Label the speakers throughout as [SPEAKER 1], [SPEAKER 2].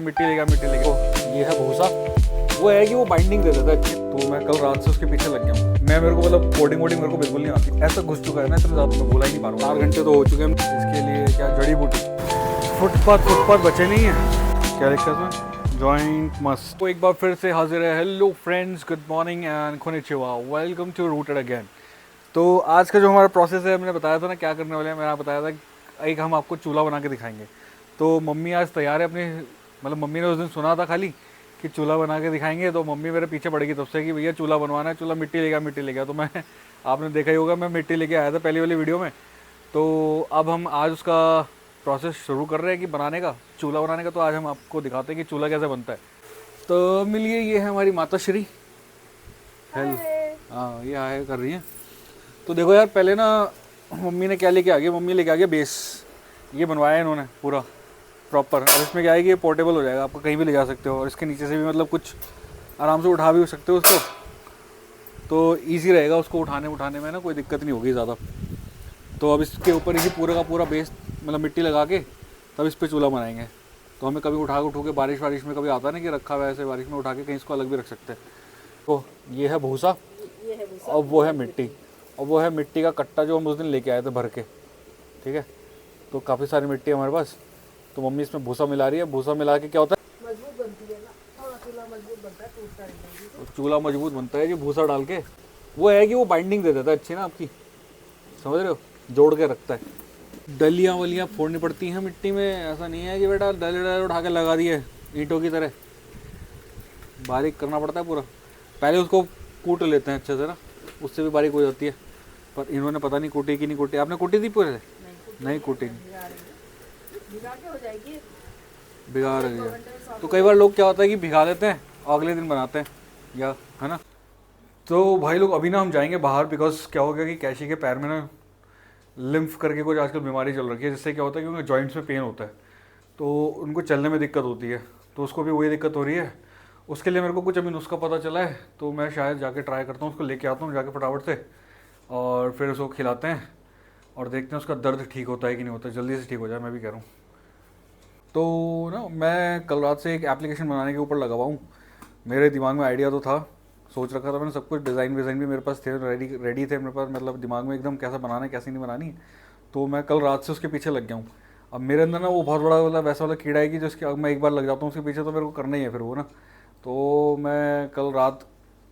[SPEAKER 1] मिट्टी लेगा ये है भूसा। वो है कि वो बाइंडिंग दे देता है अच्छी। तो मैं कल रात से उसके पीछे लग गया हूँ। मैं मेरे को मतलब कोडिंग वोडिंग मेरे को बिल्कुल नहीं आती। ऐसा घुस चुका है ना, इतना ज़्यादा मैं बोला ही नहीं पा रहा हूँ। 4 घंटे तो हो चुके हैं इसके लिए। क्या जड़ी बूटी फुटपाथ बचे नहीं है। क्या लिखा है जॉइंट मस्ट। तो एक बार फिर से हाजिर है। Hello friends, good morning and konnichiwa, welcome to Rooted again. तो आज का जो हमारा प्रोसेस है, मैंने बताया था ना क्या करने वाले हैं। मैंने बताया था एक हम आपको चूल्हा बना के दिखाएंगे। तो मम्मी आज तैयार है अपनी, मतलब मम्मी ने उस दिन सुना था खाली कि चूल्हा बना के दिखाएंगे, तो मम्मी मेरे पीछे पड़ गई तब से कि भैया चूल्हा बनवाना है, चूल्हा मिट्टी लेगा। तो मैं आपने देखा ही होगा, मैं मिट्टी लेके आया था पहली वाली वीडियो में। तो अब हम आज उसका प्रोसेस शुरू कर रहे हैं कि बनाने का, चूल्हा बनाने का। तो आज हम आपको दिखाते हैं कि चूल्हा कैसे बनता है। तो मिलिए, ये है हमारी माता श्री। हेलो। हाँ, ये आए कर रही हैं। तो देखो यार, पहले ना मम्मी ने क्या लेके आ गई, मम्मी लेके आ गया बेस। ये बनवाया है इन्होंने पूरा प्रॉपर। अब इसमें क्या है कि ये पोर्टेबल हो जाएगा, आपको कहीं भी ले जा सकते हो। और इसके नीचे से भी मतलब कुछ आराम से उठा भी सकते हो उसको, तो इजी रहेगा उसको उठाने में ना, कोई दिक्कत नहीं होगी ज़्यादा। तो अब इसके ऊपर ही पूरा का पूरा बेस मतलब मिट्टी लगा के तब इस पर चूल्हा बनाएंगे। तो हमें कभी उठा के बारिश वारिश में कभी आता है ना कि रखा हुआ है ऐसे, बारिश में उठा के कहीं इसको अलग भी रख सकते हैं। तो ये है भूसा और वो है मिट्टी, और वो है मिट्टी का कट्टा जो हम उस दिन लेके आए थे भर के। ठीक है, तो काफ़ी सारी मिट्टी है हमारे पास। तो मम्मी इसमें भूसा मिला रही है। भूसा मिला के क्या होता है,
[SPEAKER 2] मजबूत बनती है ना, थोड़ा चूल्हा मजबूत बनता है, टूटता नहीं।
[SPEAKER 1] चूल्हा मजबूत बनता है जी भूसा डाल के। वो है कि वो बाइंडिंग दे देता है अच्छी ना आपकी, समझ रहे हो, जोड़ के रखता है। डलियाँ वलियाँ फोड़नी पड़ती हैं मिट्टी में। ऐसा नहीं है कि बेटा डले उठा के लगा दिए ईंटों की तरह, बारीक करना पड़ता है पूरा। पहले उसको कूट लेते हैं अच्छे से ना, उससे भी बारीक हो जाती है। पर इन्होंने पता नहीं कूटी कि नहीं कूटी। आपने कूटी थी पूरे? नहीं कूटी, भिगा रही है। तो कई बार लोग क्या होता है कि भिगा लेते हैं और अगले दिन बनाते हैं, या है ना। तो भाई लोग अभी ना हम जाएंगे बाहर, बिकॉज क्या हो गया कि कैशी के पैर में ना लिम्फ करके कुछ आजकल बीमारी चल रखी है, जिससे क्या होता है कि उनके जॉइंट्स में पेन होता है, तो उनको चलने में दिक्कत होती है। तो उसको भी वही दिक्कत हो रही है। उसके लिए मेरे को कुछ अभी नुस्खा पता चला है, तो मैं शायद जाके ट्राई करता हूँ, उसको लेके आता हूँ जाके फटाफट से, और फिर उसको खिलाते हैं और देखते हैं उसका दर्द ठीक होता है कि नहीं होता है, जल्दी से ठीक हो जाए, मैं भी कह रहा हूँ। तो ना मैं कल रात से एक एप्लीकेशन बनाने के ऊपर लगा हुआ हूँ। मेरे दिमाग में आइडिया तो था, सोच रखा था मैंने सब कुछ, डिज़ाइन विज़ाइन भी मेरे पास थे, रेडी थे मेरे पास, मतलब दिमाग में एकदम कैसा बनाना है कैसे नहीं बनानी। तो मैं कल रात से उसके पीछे लग गया हूँ। अब मेरे अंदर ना वो बहुत बड़ा मतलब वैसा वाला कीड़ा है कि जिसके अब मैं एक बार लग जाता हूँ उसके पीछे तो मेरे को करना ही है फिर वो ना। तो मैं कल रात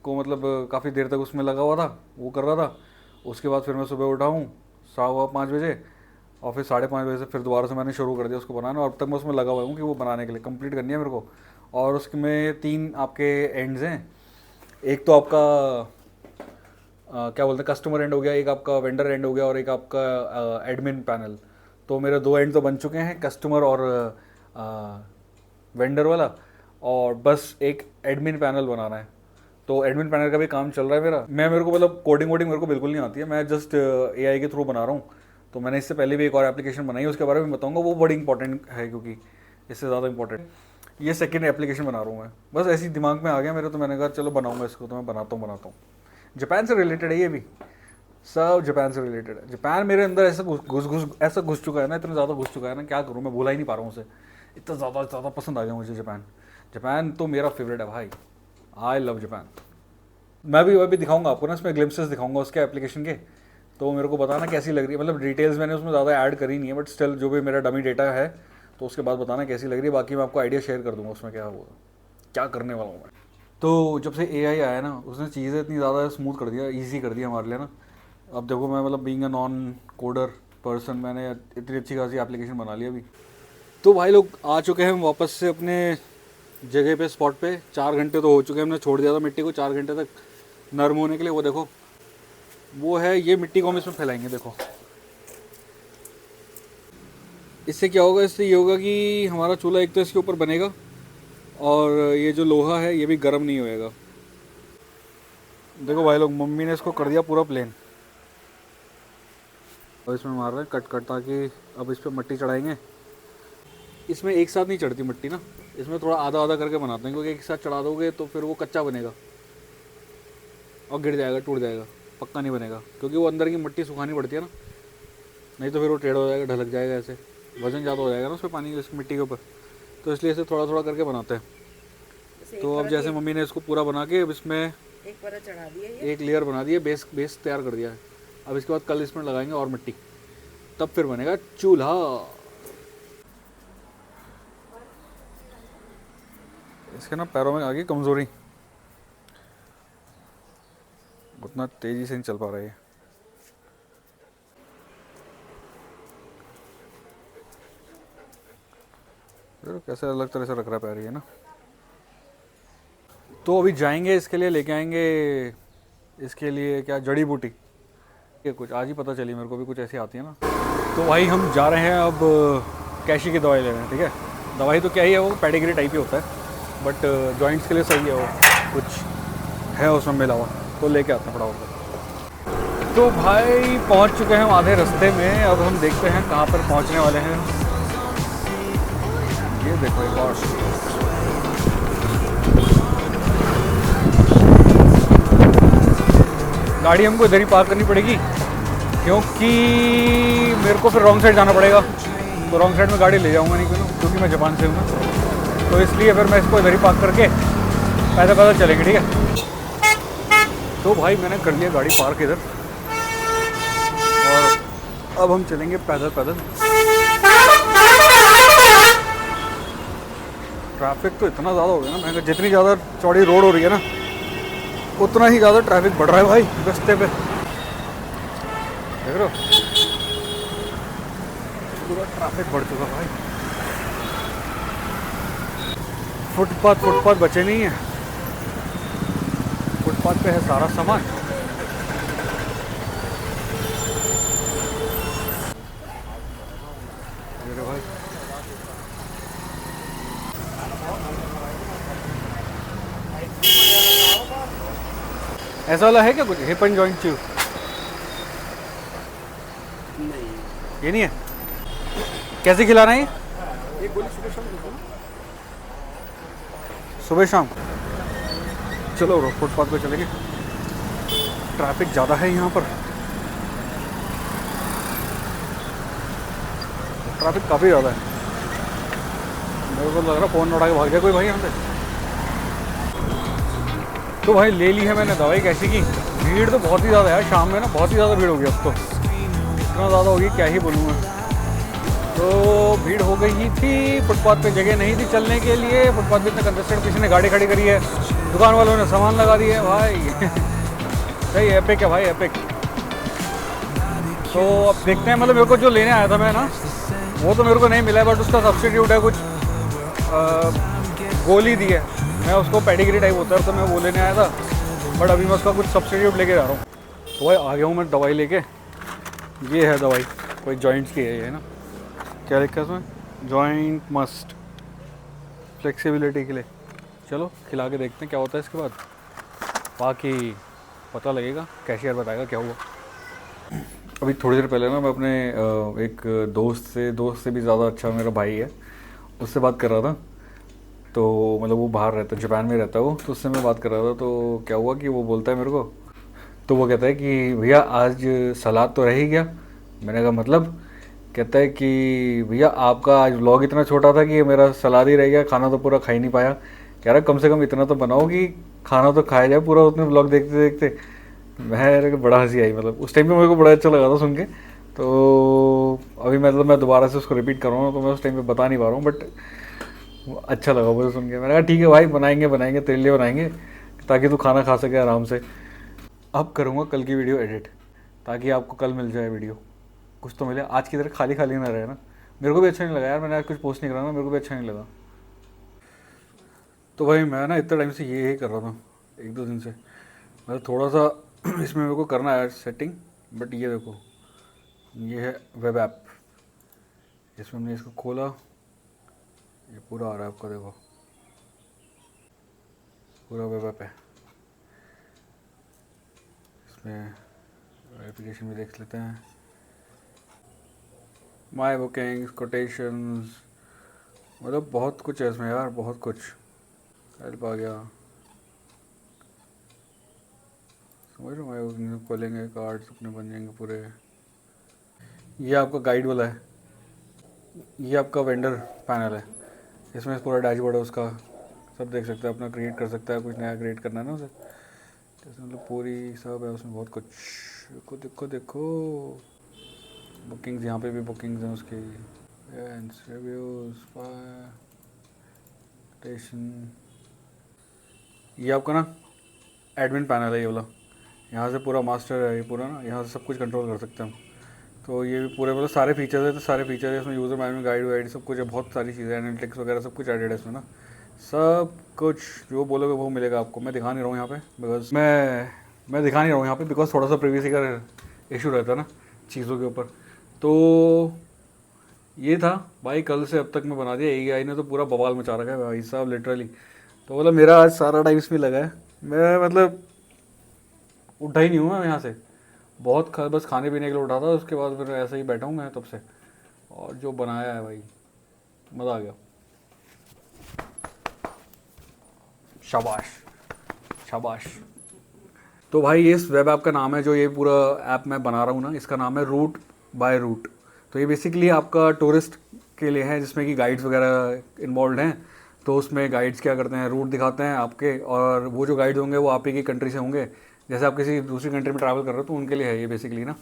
[SPEAKER 1] को मतलब काफ़ी देर तक उसमें लगा हुआ था, वो कर रहा था। उसके बाद फिर मैं सुबह उठा हूँ 5:15 और फिर 5:30 से फिर दोबारा से मैंने शुरू कर दिया उसको बनाना। और अब तक मैं उसमें लगा हुआ हूँ कि वो बनाने के लिए कंप्लीट करनी है मेरे को। और उसमें 3 आपके एंड्स हैं। एक तो आपका क्या बोलते हैं कस्टमर एंड हो गया, एक आपका वेंडर एंड हो गया, और एक आपका एडमिन पैनल। तो मेरे 2 एंड तो बन चुके हैं, कस्टमर और वेंडर वाला, और बस एक एडमिन पैनल बनाना है। तो एडमिन पैनल का भी काम चल रहा है मेरा। मेरे को मतलब कोडिंग वोडिंग मेरे को बिल्कुल नहीं आती है, मैं जस्ट एआई के थ्रू बना रहा हूँ। तो मैंने इससे पहले भी एक और एप्लीकेशन बनाई है, उसके बारे में बताऊँगा, वो बड़ी इंपॉर्टेंट है क्योंकि इससे ज़्यादा इंपॉर्टेंट। ये सेकेंड एप्लीकेशन बना रहा हूँ मैं, बस ऐसी दिमाग में आ गया मेरे, तो मैंने कहा चलो बनाऊँगा इसको, तो मैं बनाता हूँ। जापान से रिलेटेड है ये भी, सब जापान से रिलेटेड है। जापान मेरे अंदर ऐसा घुस चुका है ना, इतना ज़्यादा घुस चुका है ना, क्या करूँ, मैं बोला ही नहीं पा रहा हूँ उसे। इतना ज़्यादा पसंद आ गया मुझे जापान तो मेरा फेवरेट है भाई। I love Japan. मैं भी अभी दिखाऊंगा आपको ना, इसमें ग्लिम्पसेस दिखाऊंगा उसके एप्लीकेशन के। तो मेरे को बताना कैसी लग रही है, मतलब डिटेल्स मैंने उसमें ज़्यादा ऐड करी नहीं है, बट स्टिल जो भी मेरा डमी डेटा है, तो उसके बाद बताना कैसी लग रही है। बाकी मैं आपको आइडिया शेयर कर दूंगा उसमें क्या होगा, क्या करने वाला हूँ मैं। तो जब से एआई आया ना, उसने चीज़ें इतनी ज़्यादा स्मूथ कर दिया, ईजी कर दिया हमारे लिए ना। अब देखो मैं मतलब being a non coder person, मैंने इतनी अच्छी खासी एप्लीकेशन बना ली अभी। तो भाई लोग आ चुके हैं हम वापस से अपने जगह पे, स्पॉट पे। 4 घंटे तो हो चुके हैं, हमने छोड़ दिया था मिट्टी को 4 घंटे तक नरम होने के लिए। वो देखो, वो है ये मिट्टी को हम इसमें फैलाएंगे। देखो इससे क्या होगा, इससे ये होगा कि हमारा चूल्हा एक तो इसके ऊपर बनेगा, और ये जो लोहा है ये भी गर्म नहीं होएगा। देखो भाई लोग, मम्मी ने इसको कर दिया पूरा प्लेन, और इसमें मार रहे हैं कट ताकि अब इस पर मिट्टी चढ़ाएंगे। इसमें एक साथ नहीं चढ़ती मिट्टी ना, इसमें थोड़ा आधा आधा करके बनाते हैं, क्योंकि एक साथ चढ़ा दोगे तो फिर वो कच्चा बनेगा और गिर जाएगा, टूट जाएगा, पक्का नहीं बनेगा। क्योंकि वो अंदर की मिट्टी सुखानी पड़ती है ना, नहीं तो फिर वो टेढ़ा हो जाएगा, ढलक जाएगा ऐसे, वजन ज़्यादा हो जाएगा ना उस पर, पानी इस मिट्टी के ऊपर। तो इसलिए इसे थोड़ा थोड़ा करके बनाते हैं। तो अब जैसे मम्मी ने इसको पूरा बना के अब इसमें
[SPEAKER 2] एक परत चढ़ा दी है ये।
[SPEAKER 1] एक लेयर बना दी है, बेस तैयार कर दिया है। अब इसके बाद कल इसमें लगाएंगे और मिट्टी, तब फिर बनेगा चूल्हा। इसके ना पैरों में आ गई कमज़ोरी, उतना तेज़ी से नहीं चल पा रहा है। कैसे अलग तरह से रख रहा है पैर ये ना। तो अभी जाएंगे इसके लिए, लेके आएंगे इसके लिए क्या जड़ी बूटी, ये कुछ आज ही पता चली मेरे को भी, कुछ ऐसी आती है ना। तो भाई हम जा रहे हैं अब कैशी की दवाई ले रहे हैं। ठीक है, दवाई तो क्या ही है, वो पेडिग्री टाइप ही होता है, बट जॉइंट्स के लिए सही है, वो कुछ है उसमें मिला हुआ, तो लेके आते हैं फटाफट। तो भाई पहुंच चुके हैं हम आधे रास्ते में, अब हम देखते हैं कहाँ पर पहुंचने वाले हैं। ये देखो एक और गाड़ी हमको इधर ही पार्क करनी पड़ेगी, क्योंकि मेरे को फिर रॉन्ग साइड जाना पड़ेगा, तो रॉन्ग साइड में गाड़ी ले जाऊंगा नहीं क्योंकि मैं जापान से हूँ, तो इसलिए फिर मैं इसको इधर ही पार्क करके पैदल पैदल चलेंगे। ठीक है, तो भाई मैंने कर लिया गाड़ी पार्क इधर, और अब हम चलेंगे पैदल पैदल। ट्रैफिक तो इतना ज़्यादा हो गया ना, मैं जितनी ज़्यादा चौड़ी रोड हो रही है ना, उतना ही ज़्यादा ट्रैफिक बढ़ रहा है भाई रास्ते पे, देख रहे हो पूरा ट्रैफिक बढ़ चुका भाई। फुटपाथ बचे नहीं है, फुटपाथ पे है सारा सामान। अरे भाई ऐसा वाला है क्या कुछ, हिप एंड जॉइंट च्यू?
[SPEAKER 2] नहीं,
[SPEAKER 1] ये नहीं है। कैसे खिलाना है ये?
[SPEAKER 2] एक गोली सुबह शाम देता हूँ।
[SPEAKER 1] सुबह शाम। चलो फुटपाथ पे चलेंगे, ट्रैफिक ज़्यादा है यहाँ पर, ट्रैफिक काफ़ी ज़्यादा है। मेरे को लग रहा फ़ोन उठा के भाग गया कोई भाई यहाँ पे। तो भाई ले ली है मैंने दवाई कैसी की। भीड़ तो बहुत ही ज़्यादा है शाम में ना, बहुत ही ज़्यादा भीड़ होगी अब तो, इतना ज़्यादा होगी क्या ही बोलूँ मैं। तो भीड़ हो गई ही थी, फुटपाथ पे जगह नहीं थी चलने के लिए, फुटपाथ पे इतना कंजेस्टेड, किसी ने गाड़ी खड़ी करी है, दुकान वालों ने सामान लगा दिया है भाई। सही एपिक है भाई, एपिक। तो अब देखते हैं, मतलब मेरे को जो लेने आया था मैं ना, वो तो मेरे को नहीं मिला है, बट उसका सब्स्टिट्यूट है कुछ, गोली दी है, मैं उसको पेडिग्री टाइप होता है तो मैं वो लेने आया था, बट अभी मैं उसका कुछ सब्स्टिट्यूट लेके जा रहा हूँ। तो भाई आ गया हूँ मैं दवाई लेके। ये है दवाई, कोई जॉइंट्स की है ये ना, क्या लिखा है इसमें, जॉइंट मस्ट फ्लेक्सिबिलिटी के लिए। चलो खिला के देखते हैं क्या होता है इसके बाद, बाकी पता लगेगा, कैशियर बताएगा क्या हुआ। अभी थोड़ी देर पहले ना मैं अपने एक दोस्त से भी ज़्यादा अच्छा मेरा भाई है, उससे बात कर रहा था। तो मतलब वो बाहर रहता है, जापान में रहता है वो, तो उससे मैं बात कर रहा था। तो क्या हुआ कि वो बोलता है मेरे को, तो वो कहता है कि भैया आज सलाद तो रह ही गया। मैंने कहा मतलब? कहता है कि भैया आपका आज व्लॉग इतना छोटा था कि मेरा सलाद ही रह गया, खाना तो पूरा खा ही नहीं पाया। कह रहा कम से कम इतना तो बनाओ कि खाना तो खाया जाए पूरा, उसने व्लॉग देखते देखते। मैं बड़ा हंसी आई, मतलब उस टाइम पे मेरे को बड़ा अच्छा लगा था सुन के। तो अभी मतलब मैं दोबारा से उसको रिपीट कर रहा हूँ, तो मैं उस टाइम पे बता नहीं पा रहा हूँ, बट अच्छा लगा मुझे सुन के। मैंने कहा ठीक है भाई, बनाएंगे तेरे लिए बनाएंगे, ताकि तू खाना खा सके आराम से। अब करूँगा कल की वीडियो एडिट, ताकि आपको कल मिल जाए वीडियो, कुछ तो मिले, आज की तरह खाली खाली ना रहे ना। मेरे को भी अच्छा नहीं लगा यार, मैंने आज कुछ पोस्ट नहीं करा ना, मेरे को भी अच्छा नहीं लगा। तो भाई मैं ना इतने टाइम से ये कर रहा था, 1-2 दिन से, मतलब थोड़ा सा इसमें मेरे को करना है सेटिंग। बट ये देखो, ये है वेब ऐप, इसमें हमने इसको खोला, ये पूरा आ रहा है आपका, देखो पूरा वेब ऐप है। इसमें एप्लीकेशन भी देख लेते हैं, माई बुकिंग्स, कोटेशंस, मतलब बहुत कुछ है इसमें यार, बहुत कुछ। हेल्प आ गया, समझ रहे हो, माई बुकिंग खोलेंगे, कार्ड्स अपने बन जाएंगे पूरे। ये आपका गाइड वाला है, ये आपका वेंडर पैनल है, इसमें पूरा डैशबोर्ड है उसका, सब देख सकते हैं, अपना क्रिएट कर सकता है, कुछ नया क्रिएट करना है ना उसे, जैसे मतलब पूरी सब है उसमें, बहुत कुछ। देखो देखो देखो, बुकिंग्स, यहाँ पे भी बुकिंग्स हैं उसकी, रिव्यूज, स्टेशन। ये आपका ना एडमिन पैनल है ये वाला, यहाँ से पूरा मास्टर है ये पूरा ना, यहाँ से सब कुछ कंट्रोल कर सकते हैं हम। तो ये भी पूरे मतलब सारे फीचर्स है, तो सारे फीचर है इसमें, यूज़र मैनेजमेंट, गाइड वाइड सब कुछ है, बहुत सारी चीज़ें, एनालिटिक्स वगैरह सब कुछ एडेड है इसमें ना, सब कुछ जो बोलोगे वो मिलेगा आपको। मैं दिखा नहीं रहा हूँ यहाँ पे बिकॉज मैं दिखा नहीं रहा हूँ यहाँ पे बिकॉज थोड़ा सा प्रिवेसी का इशू रहता है ना चीज़ों के ऊपर। तो ये था भाई, कल से अब तक मैं बना दिया, एआई ने तो पूरा बवाल मचा रखा है भाई साहब लिटरली। तो मतलब मेरा आज सारा टाइम इसमें लगा है, मैं मतलब उठा ही नहीं हूँ मैं यहाँ से, बस खाने पीने के लिए उठा था, उसके बाद फिर ऐसे ही बैठा हूँ मैं तब से। और जो बनाया है भाई, मज़ा आ गया, शाबाश शाबाश। तो भाई इस वेब ऐप का नाम है, जो ये पूरा ऐप मैं बना रहा हूँ ना, इसका नाम है रूट बाय रूट। तो ये बेसिकली आपका टूरिस्ट के लिए है, जिसमें कि गाइड्स वगैरह इन्वॉल्व हैं। तो उसमें गाइड्स क्या करते हैं, रूट दिखाते हैं आपके, और वो जो गाइड्स होंगे वो आप ही की कंट्री से होंगे, जैसे आप किसी दूसरी कंट्री में ट्रैवल कर रहे हो तो उनके लिए है ये बेसिकली ना।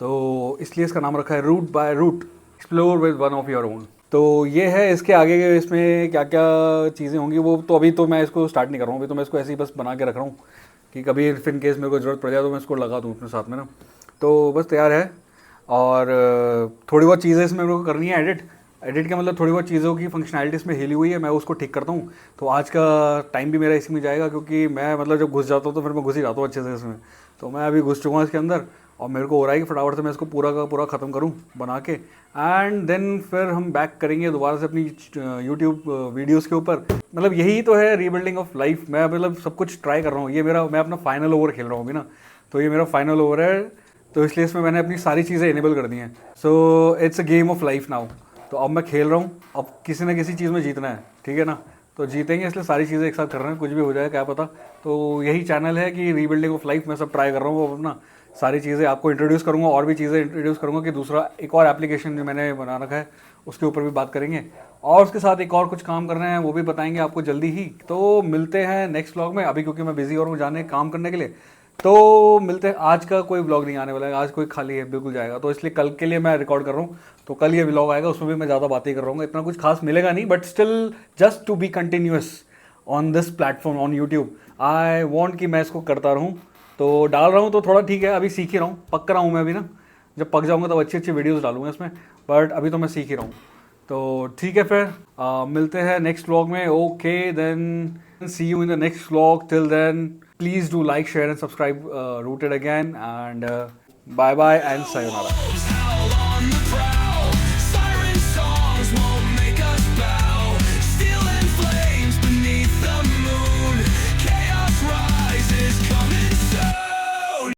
[SPEAKER 1] तो इसलिए इसका नाम रखा है root by root, explore with one of your own. तो ये है, इसके आगे के इसमें क्या क्या चीज़ें होंगी वो तो अभी तो मैं इसको स्टार्ट नहीं कर रहा हूँ, अभी तो मैं इसको ऐसे ही बस बना के रख रहा हूँ कि कभी इन केस मेरे को ज़रूरत पड़ जाए तो मैं इसको लगा दूँ अपने साथ में ना। तो बस तैयार है, और थोड़ी बहुत चीज़ें इसमें मेरे को करनी है एडिट का मतलब थोड़ी बहुत चीज़ों की फंक्शनैलिटी इसमें हिली हुई है, मैं उसको ठीक करता हूँ। तो आज का टाइम भी मेरा इसी में जाएगा, क्योंकि मैं मतलब जब घुस जाता हूँ तो फिर मैं घुस ही जाता हूँ अच्छे से इसमें। तो मैं अभी घुस चुका हूँ इसके अंदर, और मेरे को हो रहा है कि फटाफट से मैं इसको पूरा का पूरा ख़त्म करूँ बना के, एंड देन फिर हम बैक करेंगे दोबारा से अपनी यूट्यूब वीडियोज़ के ऊपर। मतलब यही तो है रीबिल्डिंग ऑफ लाइफ, मैं मतलब सब कुछ ट्राई कर रहा हूँ। ये मैं अपना फाइनल ओवर खेल रहा हूँ अभी ना, तो ये मेरा फाइनल ओवर है, तो इसलिए इसमें मैंने अपनी सारी चीज़ें इनेबल कर दी हैं। So it's a game of life now. तो अब मैं खेल रहा हूँ, अब किसी ना किसी चीज़ में जीतना है, ठीक है ना, तो जीतेंगे, इसलिए सारी चीज़ें एक साथ कर रहे हैं, कुछ भी हो जाए क्या पता। तो यही चैनल है कि रीबिल्डिंग ऑफ लाइफ, मैं सब ट्राई कर रहा हूँ अपना, सारी चीज़ें आपको इंट्रोड्यूस करूँगा, और भी चीज़ें इंट्रोड्यूस करूँगा कि दूसरा एक और एप्लीकेशन जो मैंने बना रखा है उसके ऊपर भी बात करेंगे, और उसके साथ एक और कुछ काम कर रहे हैं वो भी बताएंगे आपको जल्दी ही। तो मिलते हैं नेक्स्ट व्लॉग में, अभी क्योंकि मैं बिजी और हूँ जाने काम करने के लिए, तो मिलते हैं। आज का कोई व्लॉग नहीं आने वाला है, आज कोई खाली है बिल्कुल जाएगा, तो इसलिए कल के लिए मैं रिकॉर्ड कर रहा हूँ। तो कल ये व्लॉग आएगा, उसमें भी मैं ज़्यादा बातें कर रहा हूँ, इतना कुछ खास मिलेगा नहीं, but still just to be continuous on this platform on YouTube. I want कि मैं इसको करता रहूँ, तो डाल रहा हूँ तो थोड़ा ठीक है, अभी सीख ही रहा हूँ, पक रहा हूँ मैं अभी ना, जब पक जाऊँगा तब अच्छी अच्छी वीडियोज़ डालूंगा इसमें, बट अभी तो मैं सीख ही रहा हूँ। तो ठीक है फिर मिलते हैं नेक्स्ट व्लॉग में। Okay then, see you in the next vlog, till then please do like, share and subscribe Rooted again, and bye bye and sayonara.